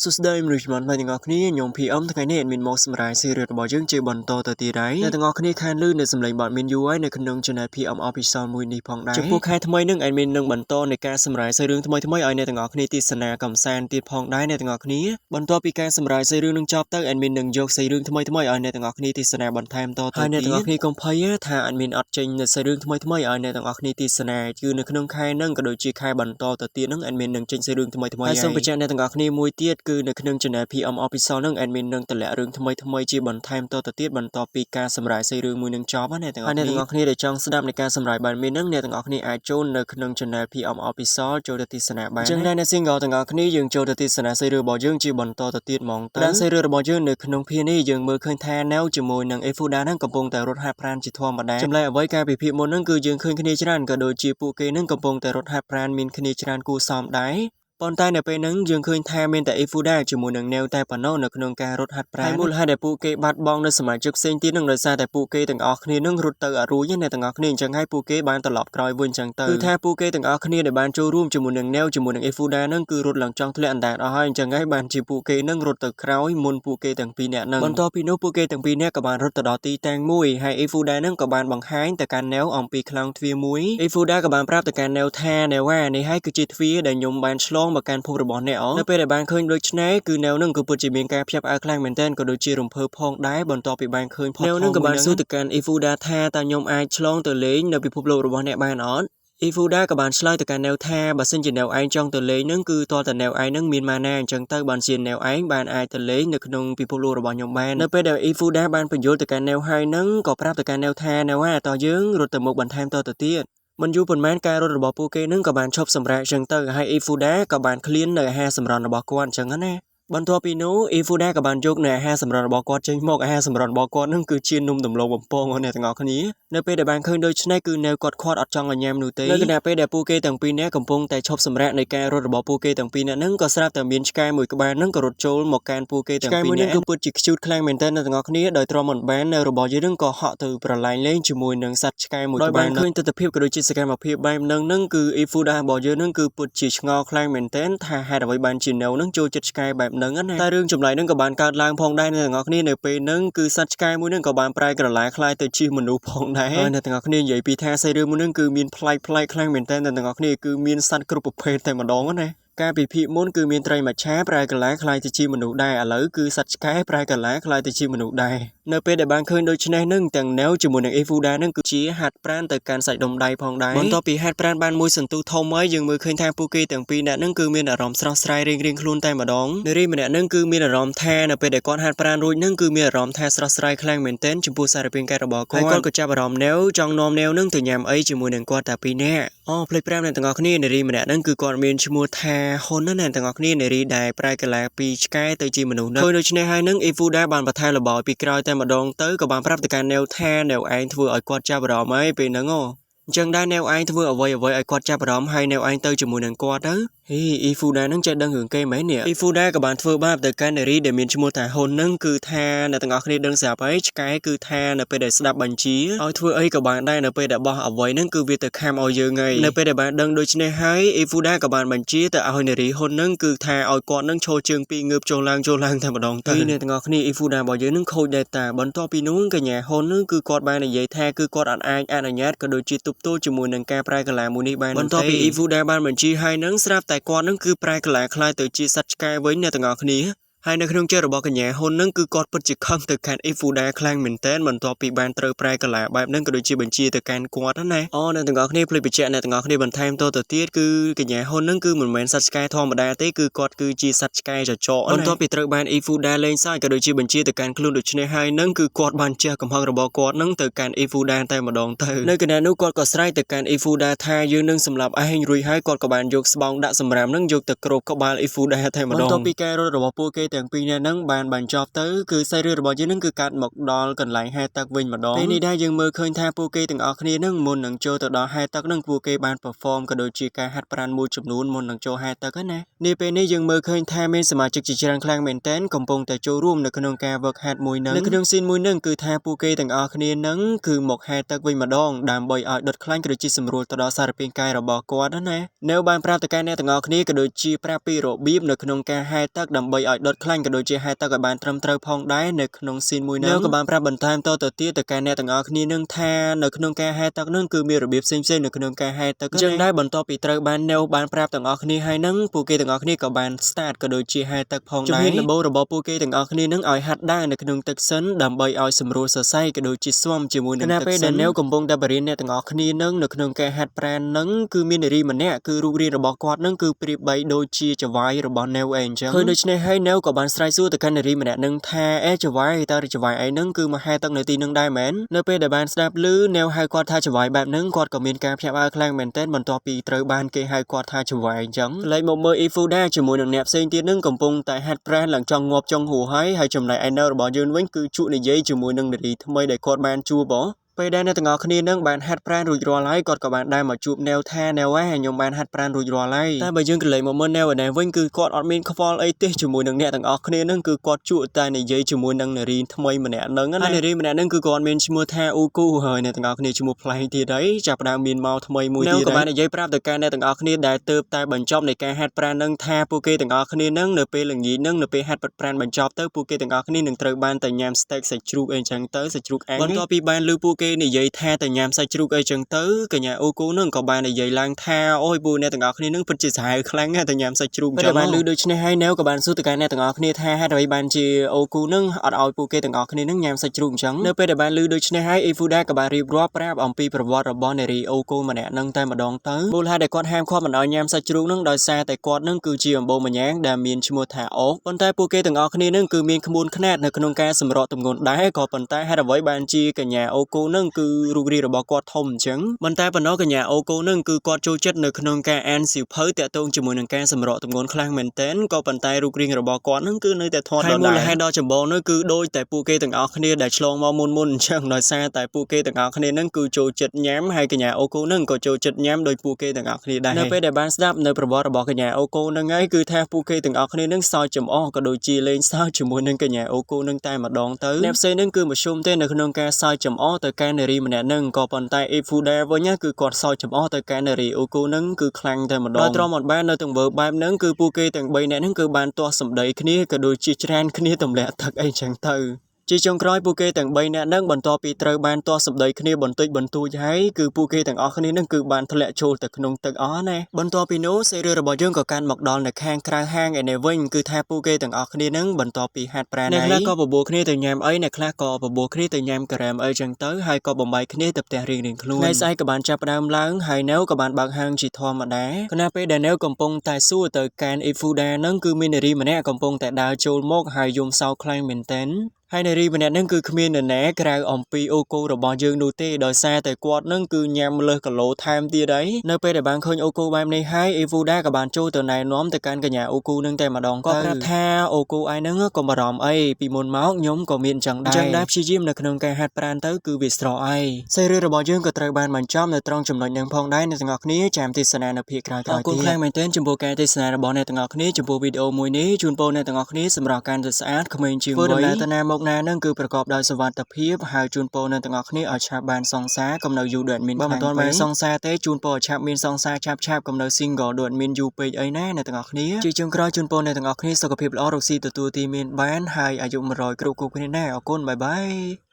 សួស្តីមនុស្សជំនាន់ថ្មីទាំងអស់គ្នាខ្ញុំភីអឹមថ្ងៃនេះមានមកសម្រាប់សេរីរបស់យើងជាបន្តទៅទៀតហើយអ្នកទាំងអស់គ្នាខានលឺនៅសម្លេងបទមានយូរហើយនៅក្នុង Channel PM Official មួយនេះផងដែរចំពោះខែថ្មីនឹងadminនឹងបន្តនៃការសម្រាប់សេរីរឿងថ្មីៗឲ្យអ្នកទាំងអស់គ្នាទស្សនាកំសាន្តទៀតផងដែរអ្នកទាំងអស់គ្នាបន្ទាប់ពីការសម្រាប់សេរីរឿងនឹងចប់ទៅ admin នឹងយកសេរីរឿងថ្មីៗឲ្យអ្នកទាំងអស់គ្នាទស្សនាបន្ថែមតទៅហើយអ្នកទាំងអស់គ្នាកុំភ័យថា admin អត់ចេញនៅសេរីរឿងថ្មីៗឲ្យអ្នកទាំងអស់គ្នាទស្សនាគឺនៅក្នុងខែនឹងក៏ដូចជាខែបន្តទៅទៀតនឹង admin នឹងចេញសេរីរឿងថ្មីៗហើយសូមបញ្ជាក់អ្នកទាំងអស់គ្នាមួយទៀតគឺនៅក្នុង Channel PM Official នឹង admin នឹងតម្លាក់រឿងថ្មីៗជាបន្ថែមតទៅទៀតបន្ទាប់ពីការសម្រាប់សេរីរឿងមួយនឹងចប់ណាអ្នកទាំងអស់គ្នាដែលចង់ស្ដាប់នៃការសម្រាប់បែបនេះនឹងអ្នកទាំងអស់គ្នាអាចចូលនៅក្នុង Channel PM Official ចូលទៅទស្សនាបានអញ្ចឹងអ្នក single ទាំងអស់គ្នាយើងចូលទៅទស្សនាសេរីរឿងរបស់យើងជាបន្តទៅទៀតហ្មងទៅសេរីរឿងរបស់យើងនៅក្នុងភាគនេះយើងមើលឃើញថាណែវជាមួយនឹង Efuda នឹងកំពុងតែរត់ហាត់ប្រាណជាធម្មតាចម្លែកអ្វីការពិភាក្សាមុននឹងគឺយើងឃើញគ្នាច្រើនក៏ដូចជាពួកគេនឹងកំពុងតែរត់ហាត់ប្រាណមានគ្នាច្រើនគួរសមដែរប៉ុន្តែនៅពេលហ្នឹងយើងឃើញថាមានតែ Efuda ជាមួយនឹង Neo តែប៉ុណ្ណោះនៅក្នុងការរត់ហាត់ប្រាណហើយមូលហេតុដែលពួកគេបាត់បង់នៅសមាជិកផ្សេងទៀតនឹងដោយសារតែពួកគេទាំងអស់គ្នានឹងរត់ទៅអរួយអ្នកទាំងអស់គ្នាអញ្ចឹងហើយពួកគេបានត្រឡប់ក្រោយវិញអញ្ចឹងទៅគឺថាពួកគេទាំងអស់គ្នាដែលបានចូលរួមជាមួយនឹង Neo ជាមួយនឹង Efuda នឹងគឺរត់ឡើងចង់ធ្លាក់អណ្ដាតអស់ហើយអញ្ចឹងហើយបានជាពួកគេនឹងរត់ទៅក្រោយមុនពួកគេទាំងពីរនាក់នឹងបន្ទាប់ពីនោះពួកគេទាំងពីរនាក់ក៏បានរត់ទៅដល់ទីតាំងមួយហើយ Efuda នឹងក៏បានបង្ហាញទៅកាន់ Neo អំពីខ្លោងទ្វារមួយ Efuda ក៏បានប្រាប់ទៅកាន់ Neo ថា Neo នេះហើយគឺជាទ្វារដែលខ្ញុំបានឆ្លងមកកាន់ភពរបស់នៅពេលដែលបានឃើញដូចនេះគឺណែវនឹងក៏ពិតជាមានការភ្ញាក់ផ្អើលខ្លាំងមែនទែនក៏ដូចជារំភើបផងដែរបន្ទាប់ពីបានឃើញផុសណែវនឹងក៏បានសួរទៅកាន់ Efuda ថាតើខ្ញុំអាចឆ្លងទៅលេងនៅពិភពលោករបស់អ្នកបានអត់ Efuda ក៏បានឆ្លើយទៅកាន់ណែវថាបើសិនជាណែវឯងចង់ទៅលេងនឹងគឺតើតើណែវឯងនឹងមានម៉ាណាអញ្ចឹងទៅបានជាណែវឯងបានអាចទៅលេងនៅក្នុងពិភពលោករបស់ខ្ញុំបាននៅពេលដែល Efuda បានបញ្យល់ទៅកាន់ណែវហើយនឹងក៏ប្រាប់ទៅកាន់ណែវថាណែវតើយើងរត់ទៅមុខបន្ថែមតទៅទៀតមិនយូរប៉ុន្មានការរត់របស់ពួកគេនឹងក៏បានឈប់សម្រាកអញ្ចឹងទៅហើយ Efuda ក៏បានឃ្លាននៅអាហារសម្រន់របស់គាត់អញ្ចឹងណាបន្ទាប់ពីនោះ Efuda ក៏បានយកនៅអាហារសម្រន់របស់គាត់ចេញមកអាហារសម្រន់របស់គាត់នឹងគឺជានំដំឡូងបំពងអ្នកទាំងអស់គ្នានៅពេលដែលបានឃើញដូច្នេះគឺនៅគាត់ខាត់អត់ចង់ឲ្យញ៉ាំនោះទេនៅខណៈពេលដែលពួកគេទាំងពីរនាក់កំពុងតែឈប់សម្រាកនៃការរត់របស់ពួកគេទាំងពីរនាក់នឹងក៏ស្រាប់តែមានឆ្កែមួយក្បាលនឹងក៏រត់ចូលមកកាន់ពួកគេទាំងពីរនាក់គឺពិតជាខ្ជូតខ្លាំងមែនទែនអ្នកទាំងអស់គ្នាដោយទ្រាំមិនបាននៅរបស់យើងនឹងក៏ហក់ទៅប្រឡាយលេងជាមួយនឹងសត្វឆ្កែមួយក្បាលដោយបានឃើញទស្សនវិជ្ជាក៏ដូចជាសកម្មភាពបែបនឹងគឺ Efuda របស់យើងនឹងគឺពិតជាឆ្ងល់ខ្លាំងមែនទែនថាហេតុអ្វីបានជានៅនឹងចូលចិត្តឆ្កែបែបហ្នឹងណាតែរឿងចម្លែកនឹងក៏បានកើតឡើងផងដែរអ្នកទាំងអស់គ្នានៅពេលហ្នឹងគឺសត្វឆ្កែមួយនឹងក៏បានប្រែក្រឡាខ្លាយទៅជាមនុស្សផងដែរហើយអ្នកទាំងអស់គ្នានិយាយពីថាសេរីរឿងមួយនឹងគឺមានប្លែកខ្លាំងមែនទែនអ្នកទាំងអស់គ្នាគឺមានសត្វគ្រប់ប្រភេទតែម្ដងណាការពិភាក្សាមុនគឺមានត្រីមច្ឆាប្រែកាឡាខ្លាយទៅជាមនុស្សដែរឥឡូវគឺសត្វឆ្កែប្រែកាឡាខ្លាយទៅជាមនុស្សដែរនៅពេលដែលបានឃើញដូច្នេះនឹងទាំងណែវជាមួយនឹង Efuda នឹងគឺជាហាត់ប្រាណទៅកាន់សាច់ដុំដៃផងដែរបន្ទាប់ពីហាត់ប្រាណបានមួយសន្ទុះធំហើយយើងមើលឃើញថាពួកគេទាំងពីរនាក់នឹងគឺមានអារម្មណ៍ស្រស់ស្រាយរៀងខ្លួនតែម្ដងនារីម្នាក់នឹងគឺមានអារម្មណ៍ថានៅពេលដែលគាត់ហាត់ប្រាណរួចនឹងគឺមានអារម្មណ៍ថាស្រស់ស្រាយខ្លាំងមែនទែនចំពោះសារពាង្គកាយរបស់គាត់ហើយគាត់ក៏ចាប់អារម្មណ៍ណែវចង់នាំណែវនឹងទៅញ៉ាំអីជាមួយនឹងគាត់តែពីរនាក់ភ្លេចប្រាប់អ្នកទាំងអស់គ្នានារីម្នាក់នឹងគឺគាត់មានឈ្មោះថាហ៊ុនណាអ្នកទាំងអស់គ្នានារីដែលប្រែកាឡាពីឆ្កែទៅជាមនុស្សនោះដូច្នេះហើយនឹង Efuda បានបន្ថែមរបបពីក្រោយតែម្ដងទៅក៏បានប្រាប់ទៅកាន់ណែវថាណែវឯងធ្វើឲ្យគាត់ចាប់អារម្មណ៍ហើយពេលហ្នឹងអញ្ចឹងដែរណែវឯងធ្វើអ្វីឲ្យគាត់ចាប់អារម្មណ៍ហើយណែវឯងទៅជាមួយនឹងគាត់ទៅEfuda នឹងចេះដឹងរឿងគេមែននេះ Efuda ក៏បានធ្វើបាបទៅកាន់នារីដែលមានឈ្មោះថាហ៊ុននឹងគឺថាអ្នកទាំងអស់គ្នាដឹងស្រាប់ហើយឆ្កែគឺថានៅពេលដែលស្ដាប់បញ្ជាឲ្យធ្វើអីក៏បានដែរនៅពេលដែលបោះអ្វីនឹងគឺវាទៅខាំឲ្យយើងហើយនៅពេលដែលបានដឹងដូច្នេះហើយ Efuda ក៏បានបញ្ជាទៅឲ្យនារីហ៊ុននឹងគឺថាឲ្យគាត់នឹងឈរជើងពីងើបចូលឡើងតែម្ដងទៅអ្នកទាំងអស់គ្នា Efuda របស់យើងនឹងខូចដែរតាបន្ទាប់ពីនោះកញ្ញាហ៊ុននឹងគឺគាត់បាននិយាយថាគឺគាត់អាចអនុញ្ញាតក៏ដូចជាទប់ទល់ជាមួយនឹងការប្រែកាឡាមួយនេះបានបន្ទាប់ពី Efuda បានបញ្ជាឲ្យនឹងស្រាប់តែគាត់នឹងគឺប្រែកាឡាខ្លាយទៅជាសត្វឆ្កែវិញអ្នកទាំងអស់គ្នាហើយនៅក្នុងចិត្តរបស់កញ្ញាហ៊ុននឹងគឺគាត់ពិតជាខឹងទៅកាន់ Efuda ខ្លាំងមែនទែនបន្ទាប់ពីបានត្រូវប្រែកាឡាបែបហ្នឹងក៏ដូចជាបញ្ជាទៅកាន់គាត់ណាអ្នកទាំងអស់គ្នាភ្លេចបញ្ជាក់អ្នកទាំងអស់គ្នាបន្ថែមទៅទៀតគឺកញ្ញាហ៊ុននឹងគឺមិនមែនសត្វឆ្កែធម្មតាទេគឺគាត់គឺជាសត្វឆ្កែចចកបន្ទាប់ពីត្រូវបាន Efuda លេងសើចក៏ដូចជាបញ្ជាទៅកាន់ខ្លួនដូច្នេះហើយនឹងគឺគាត់បានជះកំហឹងរបស់គាត់នឹងទៅកាន់ Efuda តែម្ដងទៅនៅគណៈនោះគាត់ក៏ស្រែកទៅកាន់ Efuda ថាយើងនឹងសម្លាប់ឯងរួចហើយគាត់ក៏បានយកស្បោងដាក់សម្រាមនឹងយកទៅគ្របក្បាល Efuda តែម្ដងបន្ទាប់ពីការរត់របស់ពួកគេតែ ទាំងពីរនាក់ហ្នឹងបានបញ្ចប់ទៅគឺសាច់រឿងរបស់យើងហ្នឹងគឺកាត់មកដល់កន្លែងហែទឹកវិញម្ដងពេលនេះដែរយើងមើលឃើញថាពួកគេទាំងអស់គ្នាហ្នឹងមុននឹងចូលទៅដល់ហែទឹកហ្នឹងពួកគេបាន perform ក៏ដូចជាការហាត់ប្រាណមួយចំនួនមុននឹងចូលហែទឹកហ្នឹងណានេះពេលនេះយើងមើលឃើញថាមានសមាជិកជាច្រើនខ្លាំងមែនទែនកំពុងតែចូលរួមនៅក្នុងការ work hard មួយហ្នឹងនៅក្នុង scene មួយហ្នឹងគឺថាពួកគេទាំងអស់គ្នាហ្នឹងគឺមកហែទឹកវិញម្ដងដើម្បីឲ្យដុតខ្លាញ់ក៏ដូចជាសម្រួលទៅដល់សារពាង្គកាយរបស់គាត់ណានៅបានប្រាប់ទៅកាន់អ្នកទាំងអស់គ្នាក៏ដូចជាប្រាប់ពីរបៀបនៅក្នុងការហែទឹកដើម្បីឲ្យដុតខ្លាញ់ក៏ដូចជាហែទឹកឲ្យបានត្រឹមត្រូវផងដែរនៅក្នុង scene មួយហ្នឹងក៏បានប្រាប់បន្ថែមតទៅទៀតទៅកាន់អ្នកទាំងអស់គ្នានឹងថានៅក្នុងការហែទឹកហ្នឹងគឺមានរបៀបផ្សេងៗនៅក្នុងការហែទឹកអញ្ចឹងដែរបន្ទាប់ពីត្រូវបាននៅបានប្រាប់ទាំងអស់គ្នាហើយហ្នឹងពួកគេទាំងអស់គ្នាក៏បាន start ក៏ដូចជាហែទឹកផងដែរជំហានដំបូងរបស់ពួកគេទាំងអស់គ្នានឹងឲ្យហាត់ដើរនៅក្នុងទឹកសិនដើម្បីឲ្យសម្រួលសរសៃក៏ដូចជាស្វាំជាមួយនឹងទឹកសិននៅកំពុងតែបរិញ្ញាអ្នកទាំងអស់គ្នានឹងនៅក្នុងការហាត់ប្រាណនឹងគឺមាននារីម្នាក់គឺរូបរាងរបស់គាត់នឹងគឺប្រៀបបីដូចជាចវាយរបស់នៅឯអញ្ចឹងឃើញដូច្នេះហើយនៅក៏បានស្រែកសួរទៅកាន់នារីម្នាក់នឹងថាអេចវាយតើចវាយឯនឹងគឺមកហែទឹកនៅទីនឹងដែរមែននៅពេលដែលបានស្ដាប់ឮនៅហៅគាត់ថាចវាយបែបហ្នឹងគាត់ក៏មានការភ្ញាក់ផ្អើលខ្លាំងមែនទែនបន្ទាប់ពីត្រូវបានគេហៅគាត់ថាចវាយអញ្ចឹងកន្លែងមកមើលអ៊ីហ្វូដាជាមួយនឹងអ្នកផ្សេងទៀតនឹងកំពុងតែហាត់ប្រាណឡើងចង់ងាប់ចង់ហួរហើយចំណែកឯនៅរបស់យើងវិញគឺជក់និយាយជាមួយនឹងនារីថ្មីដែលគាត់បានជួបពេលដែលអ្នកទាំងអស់គ្នានឹងបានហាត់ប្រាណរួចរាល់ហើយគាត់ក៏បានដើរមកជួបណែវថាណែវខ្ញុំបានហាត់ប្រាណរួចរាល់ហើយតែបើយើងកន្លែងមកមើលណែវឯវិញគឺគាត់អត់មានខ្វល់អីទេជាមួយនឹងអ្នកទាំងអស់គ្នានឹងគឺគាត់ជួបតែនិយាយជាមួយនឹងនារីថ្មីម្នាក់ហ្នឹងណានារីម្នាក់ហ្នឹងគឺគាត់មានឈ្មោះថាអ៊ូគូហើយអ្នកទាំងអស់គ្នាឈ្មោះប្លែកទៀតហើយចាប់ដើមមានមកថ្មីមួយទៀតក៏បាននិយាយប្រាប់ទៅកាន់អ្នកទាំងអស់គ្នាដែលទើបតែបញ្ចប់នៃការហាត់ប្រាណនឹងថាពួកគេទាំងអស់គ្នានឹងនៅពេលល្ងាចនឹងនៅពេលហាត់ប្រាណបញ្ចប់ទៅពួកគេទាំងអស់គ្នានឹងត្រូវបានតែញ៉ាំ steak សាច់ជ្រូកអីចឹងទៅសាច់ជ្រូកអាំងបន្ទាប់ពីបានឮពួកគេនិយាយថាញ៉ាំសាច់ជ្រូកអីចឹងទៅកញ្ញាអូគូនឹងក៏បាននិយាយឡើងថាអូយពួកអ្នកទាំងអស់គ្នានឹងពិតជាសាហាវខ្លាំងណាស់តែញ៉ាំសាច់ជ្រូកចឹងបានឮដូច្នេះហើយណែវក៏បានសួរទៅកាន់អ្នកទាំងអស់គ្នាថាហេតុអ្វីបានជាអូគូនឹងអត់ឲ្យពួកគេទាំងអស់គ្នានឹងញ៉ាំសាច់ជ្រូកចឹងនៅពេលដែលបានឮដូច្នេះហើយអ៊ីហ្វូដាក៏បានរៀបរាប់ប្រាប់អំពីប្រវត្តិរបស់នារីអូគូម្នាក់នឹងតែម្ដងទៅមូលហេតុដែលគាត់ហាមឃាត់មិនឲ្យញ៉ាំសាច់ជ្រូកនឹងដោយសារតែគាត់នឹងគឺជាអំបូរម្យ៉ាងដែលមានឈ្មោះថាអូកប៉ុន្តែពួកគេទាំងអស់គ្នានឹងគឺមានក្បួនខ្នាតនៅក្នុងការសម្រកទម្ងន់ដែរក៏ប៉ុន្តែហេតុអ្វីបានជាកញ្ញាអូគូនឹងគឺរូបរាងរបស់គាត់ធំអញ្ចឹងប៉ុន្តែប៉ុណ្ណោះកញ្ញាអូកូនឹងគឺគាត់ចូលចិត្តនៅក្នុងការអានសៀវភៅតាក់ទងជាមួយនឹងការសម្រកទម្ងន់ខ្លាំងមែនទែនក៏ប៉ុន្តែរូបរាងរបស់គាត់នឹងគឺនៅតែធាត់ដដែលហើយមូលហេតុដ៏ចម្បងនោះគឺដូចតែពួកគេទាំងអស់គ្នាដែលឆ្លងមកមុនអញ្ចឹងដោយសារតែពួកគេទាំងអស់គ្នានឹងគឺចូលចិត្តញ៉ាំហើយកញ្ញាអូកូនឹងក៏ចូលចិត្តញ៉ាំដោយពួកគេទាំងអស់គ្នាដែរនៅពេលដែលបានស្ដាប់នៅប្រវត្តិរបស់កញ្ញាអូកូនឹងហើយគឺថាពួកគេទាំងអស់គ្នានឹងសើចចំអកក៏ដូចជាលេងសើចជាមួយនឹងកញ្ញាអូកូនឹងតែម្ដងទៅអ្នកផ្សេងនឹងគឺមធ្យមទេនៅក្នុងការសើចចំអកទៅកាន់នារីម្នាក់នឹងក៏ប៉ុន្តែអ៊ីហ្វូដាវិញគឺគាត់សើចចំអកទៅកាន់នារីអូគូនឹងគឺខ្លាំងតែម្ដងដោយទ្រាំអត់បាននៅទង្វើបែបហ្នឹងគឺពួកគេទាំង3នាក់ហ្នឹងគឺបានទាស់សម្ដីគ្នាក៏ដូចជាច្រានគ្នាទម្លាក់ទឹកអីចឹងទៅជាចុងក្រោយពួកគេទាំង3នាក់ហ្នឹងបន្ទាប់ពីត្រូវបានទាស់សម្ដីគ្នាបន្តិចបន្តួចហើយគឺពួកគេទាំងអស់គ្នាហ្នឹងគឺបានធ្លាក់ចូលទៅក្នុងទឹកអស់ណាបន្ទាប់ពីនោះសេរីរបស់យើងក៏កាន់មកដល់នៅខាងក្រៅហាងឯនេះវិញគឺថាពួកគេទាំងអស់គ្នាហ្នឹងបន្ទាប់ពីហាត់ប្រាណហើយអ្នកខ្លះក៏បបួលគ្នាទៅញ៉ាំអីអ្នកខ្លះក៏បបួលគ្នាទៅញ៉ាំការ៉េមអីចឹងទៅហើយក៏បំបីគ្នាទៅផ្ទះរៀងៗខ្លួនថ្ងៃស្អែកក៏បានចាប់ផ្ដើមឡើងហើយនៅក៏បានបើកហាងជាធម្មតាខណៈពេលដែលនៅកំពុងតែសួរទៅកាន់អ៊ីហ្វូដាហ្នឹងគឺមាននារីម្នាក់កំពុងតែដើរចូលមកហើយយំសោកខ្លាំងមែនទែនហើយនារីម្នាក់ហ្នឹងគឺគ្មាននរណាក្រៅអំពីអូកូរបស់យើងនោះទេដោយសារតែគាត់ហ្នឹងគឺញ៉ាំលើសគីឡូថែមទៀតហើយនៅពេលដែលបានឃើញអូកូបែបនេះហើយអ៊ីហ្វូដាក៏បានចូលទៅណែនាំទៅកាន់កញ្ញាអូកូហ្នឹងតែម្ដងគាត់ប្រាប់ថាអូកូឯហ្នឹងកុំបារម្ភអីពីមុនមកខ្ញុំក៏មានអញ្ចឹងដែរព្យាយាមនៅក្នុងការហាត់ប្រាណទៅគឺវាស្រកអីសេរីរបស់យើងក៏ត្រូវបានបញ្ចប់នៅត្រង់ចំណុចហ្នឹងផងដែរអ្នកទាំងអស់គ្នាចាំទស្សនានៅភាគក្រោយៗទៀតអរគុណខ្លាំងមែនទែនចំពោះការទស្សនារបស់អ្នកទាំងអស់គ្នាចំពោះវីដេអូមួយនេះជូនពរអ្នកទាំងអស់គ្នាសម្រាប់ការទៅស្អាតក្មេងជាងវ័យធ្វើដំណើរទៅណាមកណានឹងគឺប្រកបដោយសុវត្ថិភាពហើយជូនពរអ្នកទាំងអស់គ្នាឲ្យឆាប់បានសង្សារកុំនៅយូរដូចមានបើមិនទាន់បានសង្សារទេជូនពរឲ្យឆាប់មានសង្សារឆាប់កុំនៅ single ដូចមានយូរពេកអីណាអ្នកទាំងអស់គ្នាជាចុងក្រោយជូនពរអ្នកទាំងអស់គ្នាសុខភាពល្អរកស៊ីទទួលទីមានបានហើយអាយុ100គ្រប់គ្នាណាអរគុណបាយបាយ